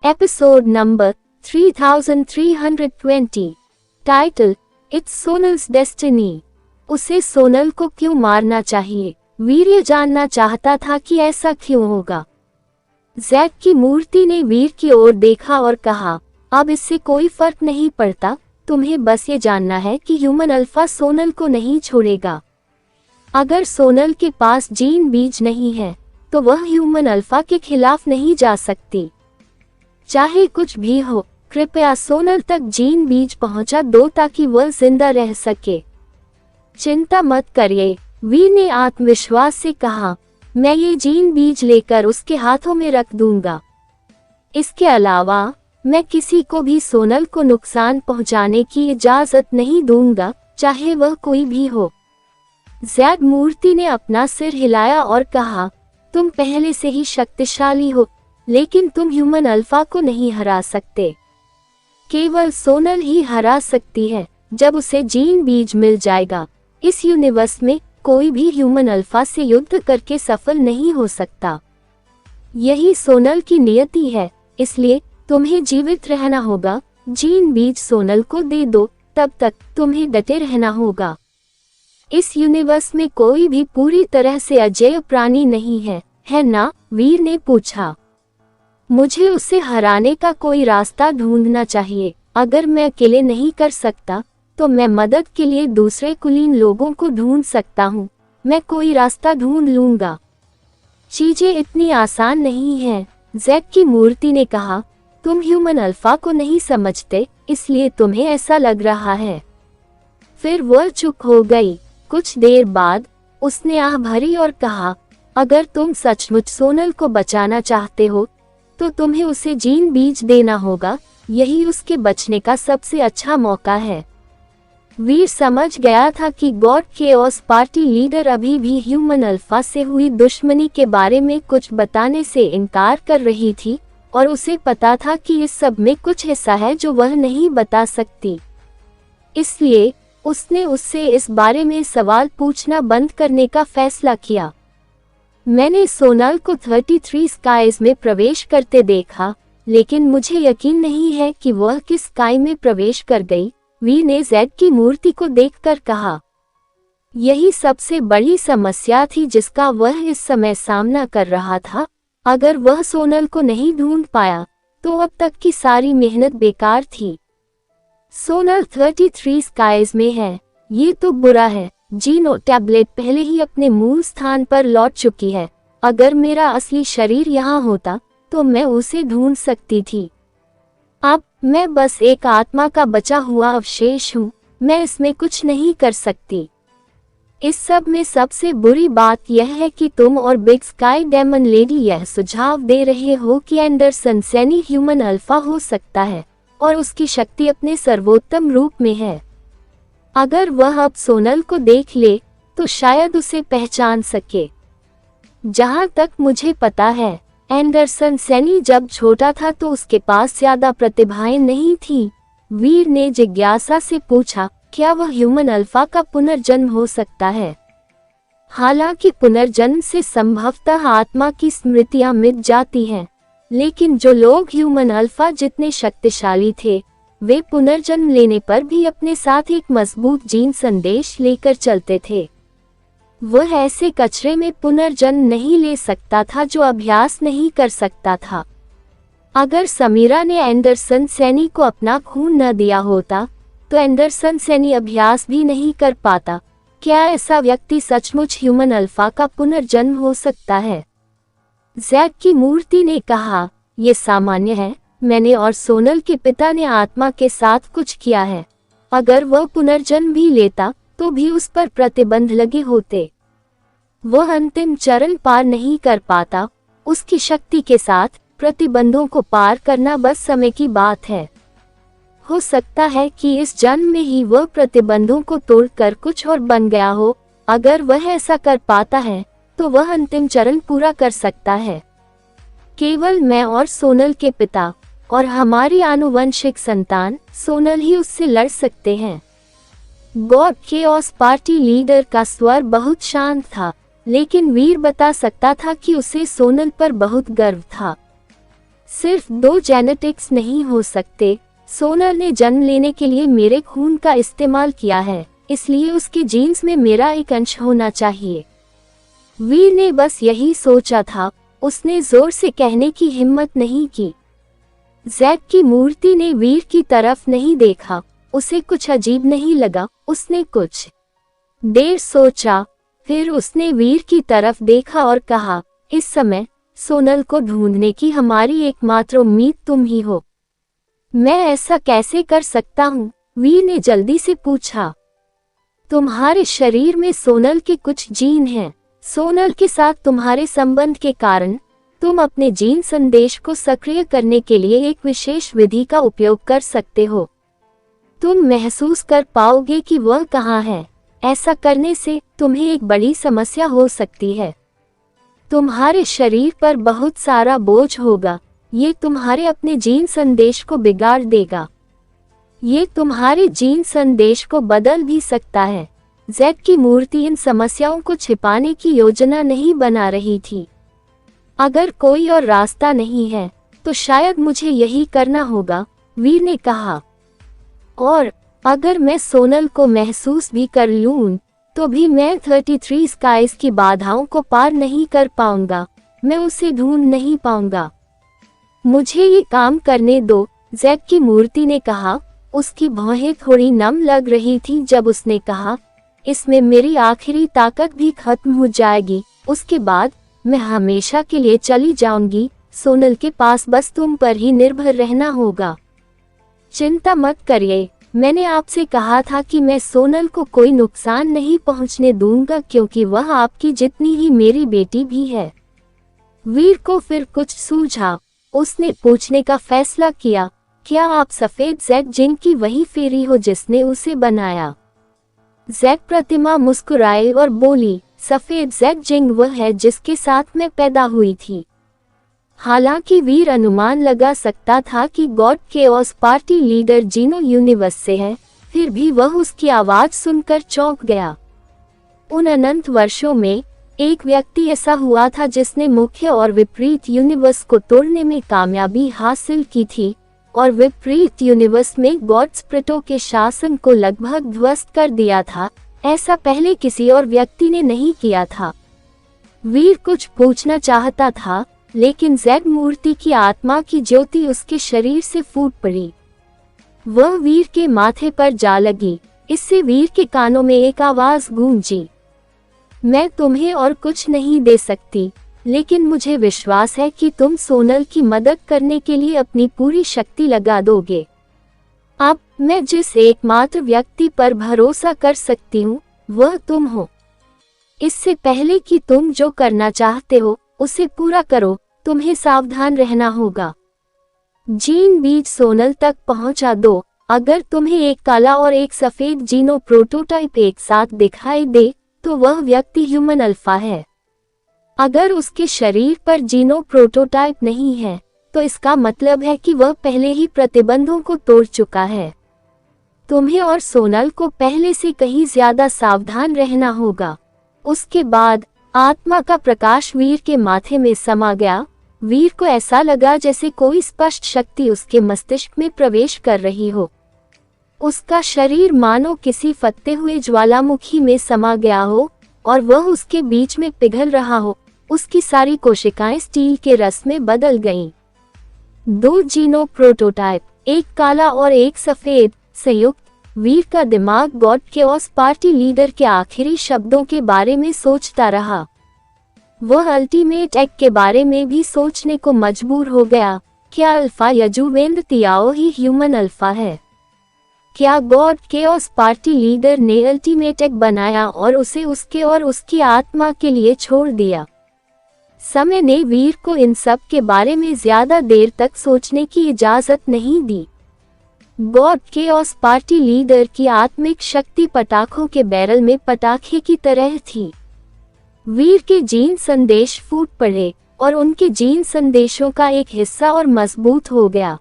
Episode number 3320। Title, it's Sonal's destiny. उसे सोनल को क्यों मारना चाहिए? वीर ये जानना चाहता था कि ऐसा क्यों होगा। जैक की मूर्ति ने वीर की ओर देखा और कहा, अब इससे कोई फर्क नहीं पड़ता, तुम्हें बस ये जानना है कि ह्यूमन अल्फा सोनल को नहीं छोड़ेगा। अगर सोनल के पास जीन बीज नहीं है तो वह ह्यूमन अल्फा के खिलाफ नहीं जा सकती। चाहे कुछ भी हो, कृपया सोनल तक जीन बीज पहुंचा दो ताकि वह जिंदा रह सके। चिंता मत करिए, वीर ने आत्मविश्वास से कहा, मैं ये जीन बीज लेकर उसके हाथों में रख दूंगा। इसके अलावा मैं किसी को भी सोनल को नुकसान पहुंचाने की इजाजत नहीं दूंगा, चाहे वह कोई भी हो। जैक मूर्ति ने अपना सिर हिलाया और कहा, तुम पहले से ही शक्तिशाली हो, लेकिन तुम ह्यूमन अल्फा को नहीं हरा सकते। केवल सोनल ही हरा सकती है। जब उसे जीन बीज मिल जाएगा, इस यूनिवर्स में कोई भी ह्यूमन अल्फा से युद्ध करके सफल नहीं हो सकता। यही सोनल की नियति है, इसलिए तुम्हें जीवित रहना होगा। जीन बीज सोनल को दे दो, तब तक तुम्हें डटे रहना होगा। इस यूनिवर्स में कोई भी पूरी तरह से अजेय प्राणी नहीं है ना? वीर ने पूछा। मुझे उसे हराने का कोई रास्ता ढूंढना चाहिए। अगर मैं अकेले नहीं कर सकता तो मैं मदद के लिए दूसरे कुलीन लोगों को ढूंढ सकता हूँ। मैं कोई रास्ता ढूंढ लूंगा। चीजें इतनी आसान नहीं हैं, जैक की मूर्ति ने कहा। तुम ह्यूमन अल्फा को नहीं समझते, इसलिए तुम्हें ऐसा लग रहा है। फिर वह चुप हो गई। कुछ देर बाद उसने आह भरी और कहा, अगर तुम सचमुच सोनल को बचाना चाहते हो तो तुम्हें उसे जीन बीज देना होगा। यही उसके बचने का सबसे अच्छा मौका है। वीर समझ गया था कि गॉड केओस पार्टी लीडर अभी भी ह्यूमन अल्फा से हुई दुश्मनी के बारे में कुछ बताने से इनकार कर रही थी, और उसे पता था कि इस सब में कुछ हिस्सा है जो वह नहीं बता सकती। इसलिए उसने उससे इस बारे में सवाल पूछना बंद करने का फैसला किया। मैंने सोनल को 33 स्काइज में प्रवेश करते देखा, लेकिन मुझे यकीन नहीं है कि वह किस स्काई में प्रवेश कर गई। वीर ने जैक की मूर्ति को देखकर कहा। यही सबसे बड़ी समस्या थी जिसका वह इस समय सामना कर रहा था। अगर वह सोनल को नहीं ढूंढ पाया तो अब तक की सारी मेहनत बेकार थी। सोनल 33 स्काइज में है, ये तो बुरा है। जीनो टैबलेट पहले ही अपने मूल स्थान पर लौट चुकी है। अगर मेरा असली शरीर यहाँ होता तो मैं उसे ढूंढ सकती थी। अब मैं बस एक आत्मा का बचा हुआ अवशेष हूँ। मैं इसमें कुछ नहीं कर सकती। इस सब में सबसे बुरी बात यह है कि तुम और बिग स्काई डेमन लेडी यह सुझाव दे रहे हो कि एंडरसन सैनी ह्यूमन अल्फा हो सकता है और उसकी शक्ति अपने सर्वोत्तम रूप में है। अगर वह अब सोनल को देख ले तो शायद उसे पहचान सके। जहां तक मुझे पता है, एंडरसन सैनी जब छोटा था तो उसके पास ज्यादा प्रतिभाएं नहीं थी। वीर ने जिज्ञासा से पूछा, क्या वह ह्यूमन अल्फा का पुनर्जन्म हो सकता है? हालांकि पुनर्जन्म से संभवतः आत्मा की स्मृतियां मिट जाती हैं, लेकिन जो लोग ह्यूमन अल्फा जितने शक्तिशाली थे, वे पुनर्जन्म लेने पर भी अपने साथ एक मजबूत जीन संदेश लेकर चलते थे। वह ऐसे कचरे में पुनर्जन्म नहीं ले सकता था जो अभ्यास नहीं कर सकता था। अगर समीरा ने एंडरसन सैनी को अपना खून न दिया होता तो एंडरसन सैनी अभ्यास भी नहीं कर पाता। क्या ऐसा व्यक्ति सचमुच ह्यूमन अल्फा का पुनर्जन्म हो सकता है? जैक की मूर्ति ने कहा, यह सामान्य है। मैंने और सोनल के पिता ने आत्मा के साथ कुछ किया है। अगर वह पुनर्जन्म भी लेता तो भी उस पर प्रतिबंध लगे होते। वह अंतिम चरण पार नहीं कर पाता। उसकी शक्ति के साथ प्रतिबंधों को पार करना बस समय की बात है। हो सकता है कि इस जन्म में ही वह प्रतिबंधों को तोड़कर कुछ और बन गया हो। अगर वह ऐसा कर पाता है तो वह अंतिम चरण पूरा कर सकता है। केवल मैं और सोनल के पिता और हमारी आनुवंशिक संतान सोनल ही उससे लड़ सकते हैं। गॉड केओस पार्टी लीडर का स्वर बहुत शांत था, लेकिन वीर बता सकता था कि उसे सोनल पर बहुत गर्व था। सिर्फ 2 जेनेटिक्स नहीं हो सकते। सोनल ने जन्म लेने के लिए मेरे खून का इस्तेमाल किया है, इसलिए उसके जीन्स में मेरा एक अंश होना चाहिए। वीर ने बस यही सोचा था, उसने जोर से कहने की हिम्मत नहीं की। जैक की मूर्ति ने वीर की तरफ नहीं देखा, उसे कुछ अजीब नहीं लगा। उसने कुछ देर सोचा, फिर उसने वीर की तरफ देखा और कहा, इस समय सोनल को ढूंढने की हमारी एकमात्र उम्मीद तुम ही हो। मैं ऐसा कैसे कर सकता हूँ? वीर ने जल्दी से पूछा। तुम्हारे शरीर में सोनल के कुछ जीन हैं। सोनल के साथ तुम्हारे संबंध के कारण तुम अपने जीन संदेश को सक्रिय करने के लिए एक विशेष विधि का उपयोग कर सकते हो। तुम महसूस कर पाओगे कि वह कहाँ है। ऐसा करने से तुम्हें एक बड़ी समस्या हो सकती है। तुम्हारे शरीर पर बहुत सारा बोझ होगा। ये तुम्हारे अपने जीन संदेश को बिगाड़ देगा। ये तुम्हारे जीन संदेश को बदल भी सकता है। जैक की मूर्ति इन समस्याओं को छिपाने की योजना नहीं बना रही थी। अगर कोई और रास्ता नहीं है तो शायद मुझे यही करना होगा, वीर ने कहा। और अगर मैं सोनल को महसूस भी कर लूं तो भी मैं 33 स्काइज की बाधाओं को पार नहीं कर पाऊंगा। मैं उसे ढूंढ नहीं पाऊंगा। मुझे ये काम करने दो, जैक की मूर्ति ने कहा। उसकी भौहें थोड़ी नम लग रही थी जब उसने कहा, इसमें मेरी आखिरी ताकत भी खत्म हो जाएगी। उसके बाद मैं हमेशा के लिए चली जाऊंगी। सोनल के पास बस तुम पर ही निर्भर रहना होगा। चिंता मत करिए, मैंने आपसे कहा था कि मैं सोनल को कोई नुकसान नहीं पहुंचने दूंगा, क्योंकि वह आपकी जितनी ही मेरी बेटी भी है। वीर को फिर कुछ सूझा। उसने पूछने का फैसला किया, क्या आप सफेद जैक जिंग की वही फेरी हो जिसने उसे बनाया? जैक प्रतिमा मुस्कुराई और बोली, सफेद जैक जिंग वह है जिसके साथ मैं पैदा हुई थी। हालांकि वीर अनुमान लगा सकता था कि गॉड केओस पार्टी लीडर जीनो यूनिवर्स से है, फिर भी वह उसकी आवाज सुनकर चौंक गया। उन अनंत वर्षों में एक व्यक्ति ऐसा हुआ था जिसने मुख्य और विपरीत यूनिवर्स को तोड़ने में कामयाबी हासिल की थी, और विपरीत यूनिवर्स में गॉड स्प्रिटो के शासन को लगभग ध्वस्त कर दिया था। ऐसा पहले किसी और व्यक्ति ने नहीं किया था। वीर कुछ पूछना चाहता था, लेकिन जैक मूर्ति की आत्मा की ज्योति उसके शरीर से फूट पड़ी। वह वीर के माथे पर जा लगी। इससे वीर के कानों में एक आवाज गूंजी, मैं तुम्हें और कुछ नहीं दे सकती, लेकिन मुझे विश्वास है कि तुम सोनल की मदद करने के लिए अपनी पूरी शक्ति लगा दोगे। अब मैं जिस एकमात्र व्यक्ति पर भरोसा कर सकती हूँ वह तुम हो। इससे पहले कि तुम जो करना चाहते हो उसे पूरा करो, तुम्हें सावधान रहना होगा। जीन बीज सोनल तक पहुंचा दो। अगर तुम्हें एक काला और एक सफेद जीनो प्रोटोटाइप एक साथ दिखाई दे तो वह व्यक्ति ह्यूमन अल्फा है। अगर उसके शरीर पर जीनो प्रोटोटाइप नहीं है तो इसका मतलब है कि वह पहले ही प्रतिबंधों को तोड़ चुका है। तुम्हें और सोनल को पहले से कहीं ज्यादा सावधान रहना होगा। उसके बाद आत्मा का प्रकाश वीर के माथे में समा गया। वीर को ऐसा लगा जैसे कोई स्पष्ट शक्ति उसके मस्तिष्क में प्रवेश कर रही हो। उसका शरीर मानो किसी फटते हुए ज्वालामुखी में समा गया हो और वह उसके बीच में पिघल रहा हो। उसकी सारी कोशिकाएं स्टील के रस में बदल गईं। 2 जीनो प्रोटोटाइप, एक काला और एक सफेद, संयुक्त। वीर का दिमाग गॉड केओस पार्टी लीडर के आखिरी शब्दों के बारे में सोचता रहा। वह अल्टीमेट एक्ट के बारे में भी सोचने को मजबूर हो गया। क्या अल्फा यजुवेंद्र तियाओ ही ह्यूमन अल्फा है? क्या गॉड केओस पार्टी लीडर ने अल्टीमेट एक्ट बनाया और उसे उसके और उसकी आत्मा के लिए छोड़ दिया? समय ने वीर को इन सब के बारे में ज्यादा देर तक सोचने की इजाजत नहीं दी। गॉड केओस पार्टी लीडर की आत्मिक शक्ति पटाखों के बैरल में पटाखे की तरह थी। वीर के जीन संदेश फूट पड़े और उनके जीन संदेशों का एक हिस्सा और मजबूत हो गया।